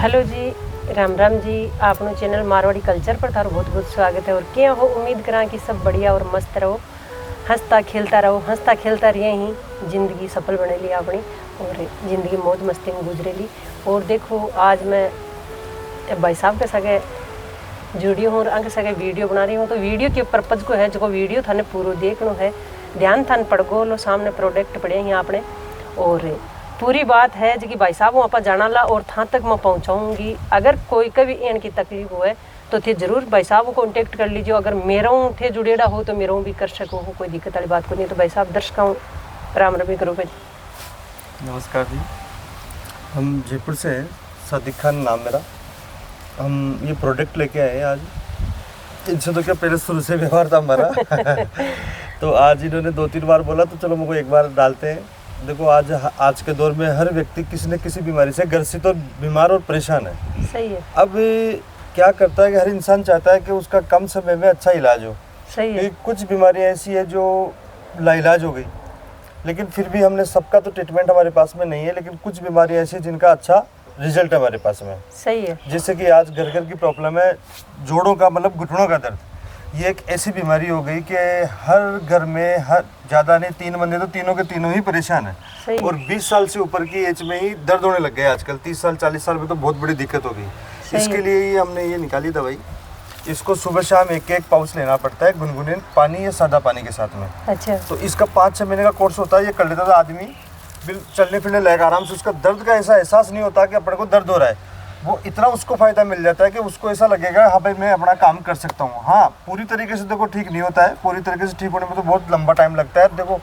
Hello जी, राम राम जी। आपनो channel Marwari culture पर थारो बहुत बहुत स्वागत है। और क्या हो, उम्मीद करा कि सब बढ़िया और मस्त रहो, हंसता खेलता रहो। हंसता खेलता रहे ही जिंदगी सफल बने ली अपनी, और जिंदगी मौज मस्ती में गुजरे ली। और देखो, आज मैं भाई साहब के सगे जुड़ी हूँ और अंक सगे वीडियो बना रही हूँ। तो वीडियो के पर्पज़ को है जो वीडियो थाने पूरा देखना है, ध्यान थान पड़ गो लो। सामने प्रोडक्ट पड़े हैं आपने, और पूरी बात है जी कि भाई साहब वहाँ पर जाना ला और थां तक मैं पहुँचाऊँगी। अगर कोई कभी इनकी तकलीफ हुए तो थे जरूर भाई साहब को कॉन्टेक्ट कर लीजिए। अगर मेरा थे जुड़ेड़ा हो तो मेरा भी कर सको हो, कोई दिक्कत वाली बात को नहीं। तो भाई साहब दर्शकों राम रमी करो भाई। नमस्कार जी, हम जयपुर से हैं, सादिक खान नाम मेरा। हम ये प्रोडक्ट लेके आए हैं आज। इनसे तो क्या पहले शुरू से व्यवहार था हमारा तो आज इन्होंने 2-3 बार बोला तो चलो मुझको एक बार डालते हैं। देखो आज के दौर में हर व्यक्ति किसी न किसी बीमारी से ग्रसित और बीमार और परेशान है। सही है। अब क्या करता है कि हर इंसान चाहता है कि उसका कम समय में अच्छा इलाज हो। सही है। कुछ बीमारियाँ ऐसी है जो लाइलाज हो गई, लेकिन फिर भी हमने सबका तो ट्रीटमेंट हमारे पास में नहीं है, लेकिन कुछ बीमारियाँ ऐसी जिनका अच्छा रिजल्ट हमारे पास में। सही है। जैसे कि आज घर घर की प्रॉब्लम है जोड़ों का, मतलब घुटनों का दर्द। ये एक ऐसी बीमारी हो गई कि हर घर में, हर ज़्यादा नहीं 3 बंदे तो तीनों के तीनों ही परेशान है। और 20 साल से ऊपर की एज में ही दर्द होने लग गए आजकल। 30 साल 40 साल में तो बहुत बड़ी दिक्कत हो गई। इसके लिए ही हमने ये निकाली दवाई। इसको सुबह शाम एक पाउच लेना पड़ता है, गुनगुने पानी या सादा पानी के साथ में। अच्छा। तो इसका 5-6 महीने का कोर्स होता है। ये कर लेता था आदमी, फिर चलने फिरने लगेगा आराम से। उसका दर्द का ऐसा एहसास नहीं होता कि अपने को दर्द हो रहा है। वो इतना उसको फ़ायदा मिल जाता है कि उसको ऐसा लगेगा हाँ भाई मैं अपना काम कर सकता हूँ। हाँ, पूरी तरीके से देखो ठीक नहीं होता है। पूरी तरीके से ठीक होने में तो बहुत लंबा टाइम लगता है। देखो,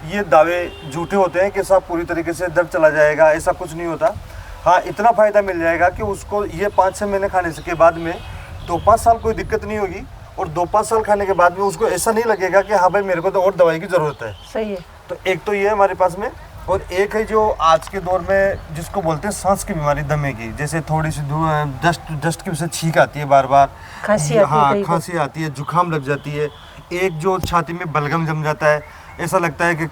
ये दावे झूठे होते हैं कि सब पूरी तरीके से दर्द चला जाएगा, ऐसा कुछ नहीं होता। हाँ, इतना फ़ायदा मिल जाएगा कि उसको ये 5-6 महीने खाने के बाद में 2-5 साल कोई दिक्कत नहीं होगी। और 2-5 साल खाने के बाद में उसको ऐसा नहीं लगेगा कि हाँ भाई मेरे को तो और दवाई की ज़रूरत है। सही है। तो एक तो ये है हमारे पास में, और एक है जो आज के दौर में जिसको बोलते हैं सांस की बीमारी, दमे की। जैसे थोड़ी सी डस्ट की वजह से छींक आती है बार बार, खांसी आती है। हाँ, खांसी आती है, जुकाम लग जाती है। एक जो छाती में बलगम जम जाता है, ऐसा लगता है कि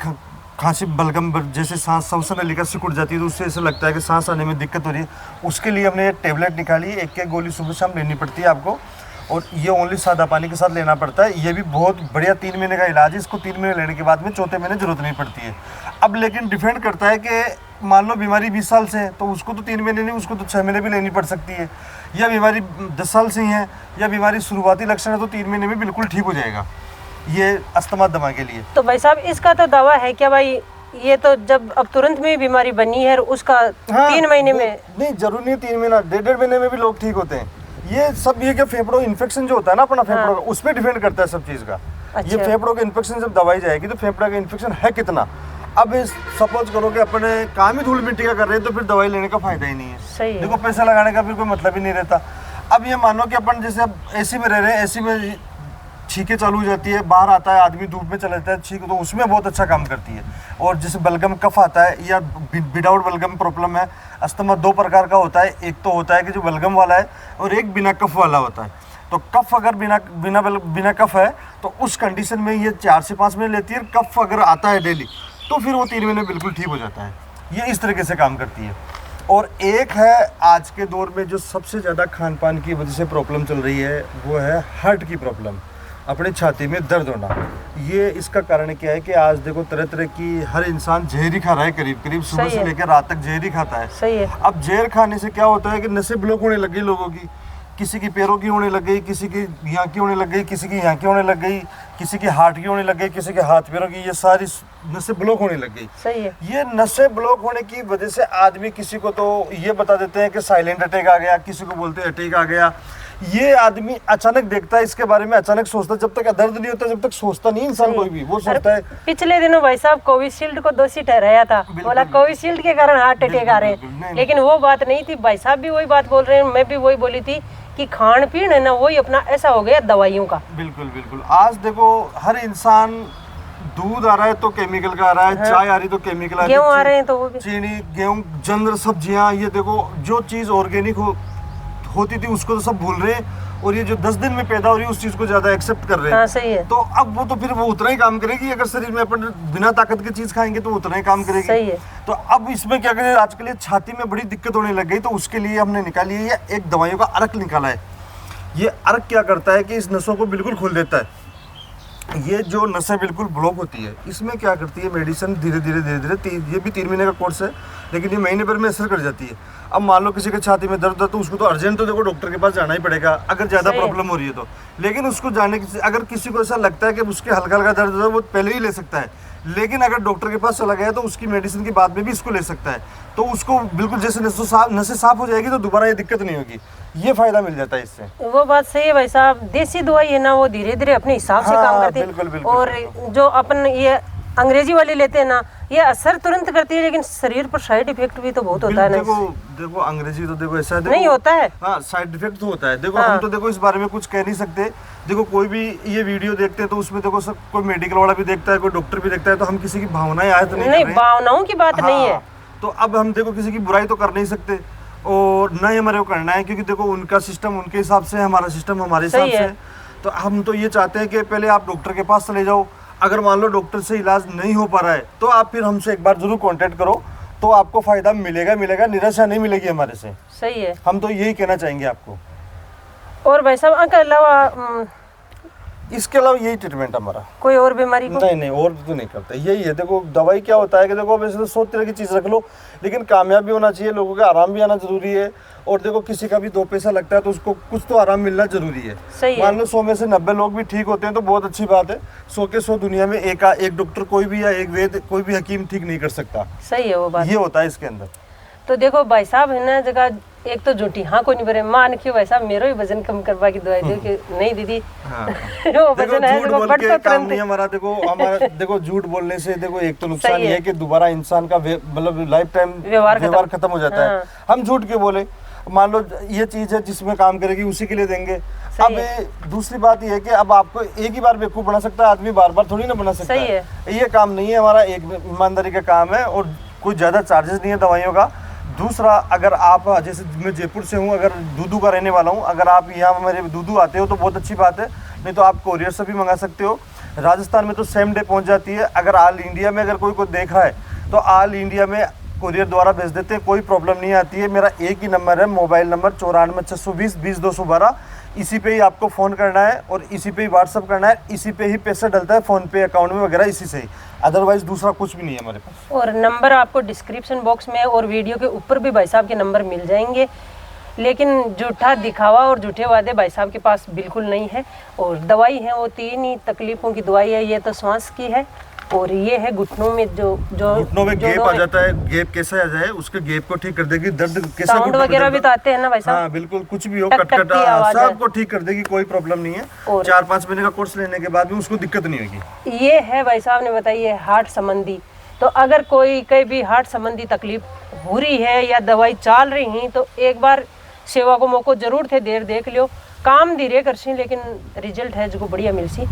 खांसी बलगम जैसे सांस सांस नलिका सिकुड़ जाती है, तो उससे ऐसा लगता है कि सांस आने में दिक्कत हो रही है। उसके लिए हमने ये टेबलेट निकाली। एक गोली सुबह शाम लेनी पड़ती है आपको, और ये ओनली सादा पानी के साथ लेना पड़ता है। ये भी बहुत बढ़िया 3 महीने का इलाज है। इसको 3 महीने लेने के बाद में 4थे महीने जरूरत नहीं पड़ती है। अब लेकिन डिपेंड करता है कि मान लो बीमारी 20 साल से है तो उसको तो 3 महीने नहीं, उसको तो 6 महीने भी लेनी पड़ सकती है। या बीमारी 10 साल से ही है, या बीमारी शुरुआती लक्षण है तो 3 महीने में बिल्कुल ठीक हो जाएगा। ये अस्थमा दमा के लिए। तो भाई साहब इसका तो दवा है क्या भाई? ये तो जब अब तुरंत में बीमारी बनी है उसका 3 महीने में नहीं, जरूर नहीं 3 महीना, 1.5 महीने में भी लोग ठीक होते हैं। ये सब ये क्या फेफड़ों इन्फेक्शन जो होता है ना अपना फेफड़ों का, उस पर डिपेंड करता है सब चीज़ का। अच्छा। ये फेफड़ों के इन्फेक्शन जब दवाई जाएगी तो फेफड़ा का इन्फेक्शन है कितना। अब सपोज करो कि अपने काम ही धूल मिट्टी का कर रहे हैं तो फिर दवाई लेने का फायदा ही नहीं है। सही है। देखो, पैसा लगाने का फिर कोई मतलब ही नहीं रहता। अब ये मानो कि अपन जैसे अब एसी में रह रहे हैं, एसी में छींकें चालू हो जाती है, बाहर आता है आदमी, धूप में चला जाता है छींक, तो उसमें बहुत अच्छा काम करती है। और जैसे बलगम कफ आता है या विदाउट बलगम प्रॉब्लम है। अस्थमा 2 प्रकार का होता है। एक तो होता है कि जो बलगम वाला है, और एक बिना कफ वाला होता है। तो कफ अगर बिना कफ है तो उस कंडीशन में ये 4 से 5 महीने लेती है। कफ अगर आता है डेली तो फिर वो 3 महीने बिल्कुल ठीक हो जाता है। ये इस तरीके से काम करती है। और एक है आज के दौर में जो सबसे ज़्यादा खान पान की वजह से प्रॉब्लम चल रही है, वो है हार्ट की प्रॉब्लम, अपनी छाती में दर्द होना। ये इसका कारण क्या है कि आज देखो तरह तरह की हर इंसान जहर ही खा रहा है, करीब करीब सुबह से लेकर रात तक जहर ही खाता है। सही है। अब जहर खाने से क्या होता है कि नसें ब्लॉक होने लग गई लोगों की। किसी की पैरों की होने लग गई, किसी की यहाँ की होने लग गई, किसी की यहाँ की होने लग गई, किसी की हार्ट की होने लग गई, किसी के हाथ पैरों की, ये सारी नसें ब्लॉक होने लग गई। सही है। ये नसें ब्लॉक होने की वजह से आदमी किसी को तो ये बता देते हैं कि साइलेंट अटैक आ गया, किसी को बोलते हैं अटैक आ गया। ये आदमी अचानक देखता है इसके बारे में, अचानक सोचता है। जब तक दर्द नहीं होता जब तक सोचता नहीं इंसान कोई भी, वो सोचता है। पिछले दिनों भाई साहब कोविशील्ड को दोषी ठहराया था, बोला कोविशील्ड के कारण हार्ट अटैक आ रहे हैं, लेकिन वो बात नहीं थी। भाई साहब भी वही बात बोल रहे हैं, मैं भी वही बोली थी कि खान पीन है ना वही अपना ऐसा हो गया दवाइयों का। बिल्कुल बिल्कुल। आज देखो हर इंसान, दूध आ रहा है तो केमिकल का आ रहा है, चाय आ रही तो केमिकल आ रही है, गेहूं आ रहे हैं तो वो भी चीनी, गेहूं, जंद्र, सब्जियां, ये देखो जो चीज ऑर्गेनिक होती थी उसको तो सब भूल रहे हैं, और ये जो 10 दिन में पैदा हो रही है उस चीज को ज्यादा एक्सेप्ट कर रहे हैं। हाँ सही है। तो अब वो तो फिर वो उतना ही काम करेगी, अगर शरीर में अपन बिना ताकत की चीज खाएंगे तो उतना ही काम करेगी। सही है। तो अब इसमें क्या करें, आजकल ये छाती में बड़ी दिक्कत होने लग गई, तो उसके लिए हमने निकाली है ये एक दवाइयों का अर्क निकाला है। ये अर्क क्या करता है कि इस नसों को बिल्कुल खोल देता है। ये जो नसें बिल्कुल ब्लॉक होती है, इसमें क्या करती है मेडिसिन धीरे धीरे ये भी 3 महीने का कोर्स है, लेकिन ये महीने भर में असर कर जाती है। अब मान लो किसी के छाती में दर्द है तो उसको तो अर्जेंट तो देखो डॉक्टर के पास जाना ही पड़ेगा अगर ज़्यादा प्रॉब्लम हो रही है तो। लेकिन उसको जाने की, अगर किसी को ऐसा लगता है कि उसके हल्का हल्का दर्द है वो पहले ही ले सकता है, लेकिन अगर डॉक्टर के पास चला गया तो उसकी मेडिसिन के बाद में भी इसको ले सकता है। तो उसको बिल्कुल जैसे नसें साफ हो जाएगी तो दोबारा ये दिक्कत नहीं होगी, ये फायदा मिल जाता है इससे। वो बात सही है भाई साहब, देसी दवाई है ना वो धीरे धीरे अपने हिसाब से हाँ, काम करती है। बिल्कुल, और जो अपन ये अंग्रेजी वाली लेते हैं ना, ये असर तुरंत करती है लेकिन शरीर पर साइड इफेक्ट भी तो बहुत होता है ना। देखो अंग्रेजी तो देखो ऐसा है, नहीं होता है। हाँ साइड इफेक्ट तो होता है। देखो हाँ। हम तो देखो इस बारे में कुछ कह नहीं सकते। देखो कोई भी ये वीडियो देखते हैं तो उसमें देखो सब कोई मेडिकल वाला भी देखता है, कोई डॉक्टर भी देखता है, तो हम किसी की भावनाएं आयत नहीं कर रहे हैं। भावनाओं की बात नहीं है। तो अब हम देखो किसी की बुराई तो कर नहीं सकते और ना ही हमारे को करना है, क्योंकि देखो उनका सिस्टम उनके हिसाब से है, हमारा सिस्टम हमारे हिसाब से है। तो हम तो ये चाहते हैं कि पहले आप डॉक्टर के पास चले जाओ, अगर मान लो डॉक्टर से इलाज नहीं हो पा रहा है तो आप फिर हमसे एक बार जरूर कांटेक्ट करो, तो आपको फायदा मिलेगा, निराशा नहीं मिलेगी हमारे से। सही है। हम तो यही कहना चाहेंगे आपको। और भाई साहब के अलावा इसके अलावा यही ट्रीटमेंट हमारा, कोई और बीमारी को? नहीं और तो नहीं करते, यही है। देखो दवाई क्या होता है कि देखो वैसे तो 100 तरह की चीज़ रख लो, लेकिन कामयाब भी होना चाहिए, लोगों का आराम भी आना जरूरी है। और देखो किसी का भी 2 पैसा लगता है तो उसको कुछ तो आराम मिलना जरूरी है। सही है। मान लो 100 में से 90 लोग भी ठीक होते हैं तो बहुत अच्छी बात है। 100 के 100 दुनिया में एक डॉक्टर कोई भी या एक वेद कोई भी हकीम ठीक नहीं कर सकता। सही है वो बात। ये होता है इसके अंदर। तो देखो भाई साहब है ना, जगह एक तो झूठी हाँ को नहीं बरे मान क्यों भाई साहब मेरो ही वजन कम करवा की दवाई दो कि नहीं दीदी। हाँ। वो वजन है झूठ जो बोल बढ़ के तो काम तुरंत। नहीं हमारा। देखो झूठ बोलने से देखो एक तो नुकसान सही ये है। है कि दोबारा इंसान का मतलब लाइफ टाइम व्यवहार खत्म हो जाता है। हम झूठ के बोले, मान लो ये चीज है जिसमें काम करेगी उसी के लिए देंगे। अब दूसरी बात ये है कि अब आपको एक ही बार बेवकूफ बना सकता है आदमी, बार बार थोड़ी ना बना सकता है। ये काम नहीं है हमारा, एक ईमानदारी का काम है और कोई ज्यादा चार्जेस नहीं है दवाइयों का। दूसरा, अगर आप जैसे मैं जयपुर से हूँ, अगर दूदू का रहने वाला हूँ, अगर आप यहाँ मेरे दूदू आते हो तो बहुत अच्छी बात है, नहीं तो आप कोरियर से भी मंगा सकते हो। राजस्थान में तो सेम डे पहुँच जाती है। अगर ऑल इंडिया में अगर कोई देख रहा है तो ऑल इंडिया में कोरियर द्वारा भेज देते हैं, कोई प्रॉब्लम नहीं आती है। मेरा एक ही नंबर है, मोबाइल नंबर 9462020212। इसी पे ही आपको फ़ोन करना है और इसी पे ही व्हाट्सअप करना है, इसी पे ही पैसा डलता है फ़ोन पे अकाउंट में वगैरह, इसी से ही। अदरवाइज दूसरा कुछ भी नहीं है हमारे पास। और नंबर आपको डिस्क्रिप्शन बॉक्स में और वीडियो के ऊपर भी भाई साहब के नंबर मिल जाएंगे। लेकिन झूठा दिखावा और झूठे वादे भाई साहब के पास बिल्कुल नहीं है। और दवाई है वो 3 ही तकलीफ़ों की दवाई है। ये तो श्वास की है और ये है घुटनों में जो घुटनों में गैप आ जाता है। गैप कैसे आ जाए, उसके गैप को ठीक कर देगी। दर्द कैसे, साउंड वगैरह भी तो आते हैं ना भाई साहब। हाँ बिल्कुल, कुछ भी हो टक टक कटकट की आवाज़ है। सबको ठीक कर देगी, कोई प्रॉब्लम नहीं है। 4-5 महीने का कोर्स लेने के बाद भी उसको दिक्कत नहीं होगी। ये है भाई साहब ने बताई है हार्ट संबंधी। तो अगर कोई कहीं भी हार्ट संबंधी तकलीफ हो रही है या दवाई चल रही है तो एक बार सेवा को मौको जरूर थे देर देख लियो। काम धीरे कर सी लेकिन रिजल्ट है जो बढ़िया मिल सी।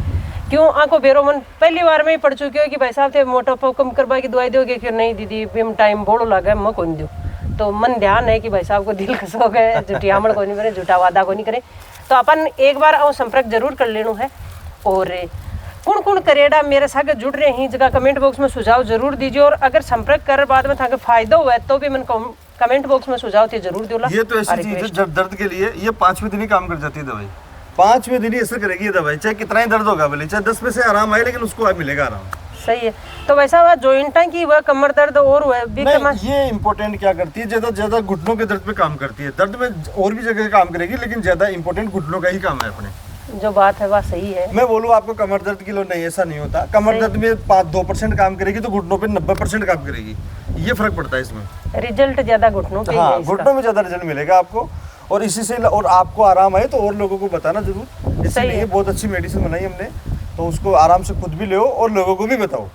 क्यों आंखों बेरो मन पहली बार में ही पड़ चुके हो कि भाई साहब थे मोटापा कम करवा की दवाई दोगे कि नहीं दीदी बिम टाइम बोलो लगा मैं कौन दूँ। तो मन ध्यान है कि भाई साहब को दिल खसो गए, झूठी हमड़ को नहीं करे, झूठा वादा को नहीं करे। तो अपन एक बार आओ संपर्क जरूर कर लेना है। और कौन कौन करेड़ा मेरे साथ जुड़ रहे हैं जगह कमेंट बॉक्स में सुझाव जरूर दीजिए। और अगर संपर्क कर बाद में था फायदा हुआ है तो भी मन कमेंट बॉक्स में सुझाव थे जरूर दो। ये तो ऐसी चीज है जब दर्द के लिए ये 5वें दिन ही काम कर जाती है दवाई। 5वें दिन ही असर करेगी ये दवाई, चाहे कितना ही दर्द होगा भले, चाहे 10 में से आराम आए लेकिन उसको मिलेगा आराम। सही है। तो वैसा हुआ जॉइंटा की हुआ कमर दर्द और हुआ भी ये इम्पोर्टेंट क्या करती है, ज्यादा घुटनों के दर्द पे काम करती है। दर्द में और भी जगह काम करेगी लेकिन ज्यादा इम्पोर्टेंट घुटनों का ही काम है अपने। जो बात है वह सही है। मैं बोलूँ आपको कमर दर्द की लो नहीं, ऐसा नहीं होता। कमर दर्द में 2% काम करेगी तो घुटनों पे 90% काम करेगी। ये फर्क पड़ता है इसमें। रिजल्ट ज्यादा घुटनों पे हाँ, घुटनों में ज्यादा रिजल्ट मिलेगा आपको। और इसी से और आपको आराम आए तो और लोगों को बताना जरूर। इसलिए बहुत अच्छी मेडिसिन बनाई हमने, तो उसको आराम से खुद भी ले और लोगों को भी बताओ।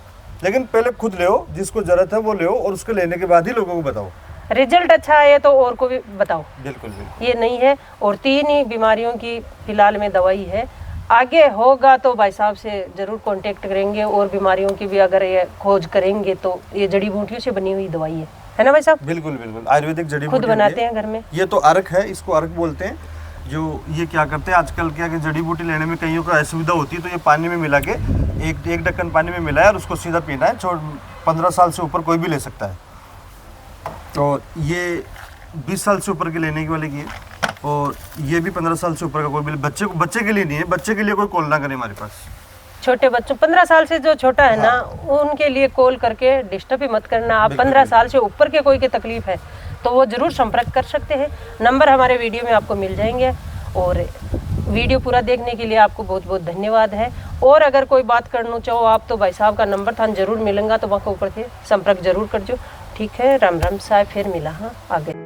लेकिन पहले खुद ले, जिसको जरूरत है वो ले और उसको लेने के बाद ही लोगों को बताओ। रिजल्ट अच्छा है तो और को भी बताओ। बिल्कुल बिल्कुल। ये नहीं है। और 3 ही बीमारियों की फिलहाल में दवाई है। आगे होगा तो भाई साहब से जरूर कांटेक्ट करेंगे और बीमारियों की भी अगर ये खोज करेंगे तो ये जड़ी बूटियों से बनी हुई दवाई है। है ना भाई साहब? बिल्कुल बिल्कुल, आयुर्वेदिक जड़ी खुद बूटी बनाते होती है। हैं घर में? ये तो अर्क है, इसको अर्क बोलते हैं। जो ये क्या करते हैं आजकल, क्या कि जड़ी बूटी लेने में कईयों को असुविधा होती है, तो ये पानी में मिला के एक ढक्कन पानी में मिलाया और उसको सीधा पीना है। 15 साल से ऊपर कोई भी ले सकता है। और ये 20 साल से ऊपर के लेने के वाले की है, और ये भी 15 साल से ऊपर का कोई भी बच्चे के लिए नहीं है। बच्चे के लिए कोई कॉल ना करे हमारे पास। छोटे बच्चों 15 साल से जो छोटा है ना, उनके लिए कॉल करके डिस्टर्ब ही मत करना। आप 15 साल से ऊपर के कोई की तकलीफ है तो वो जरूर संपर्क कर सकते हैं। नंबर हमारे वीडियो में आपको मिल जाएंगे। और वीडियो पूरा देखने के लिए आपको बहुत बहुत धन्यवाद है। और अगर कोई बात करना चाहो आप तो भाई साहब का नंबर था जरूर मिलेगा, तो वहाँ के ऊपर से संपर्क जरूर कर जो। ठीक है, राम राम साहब, फिर मिला हाँ आगे।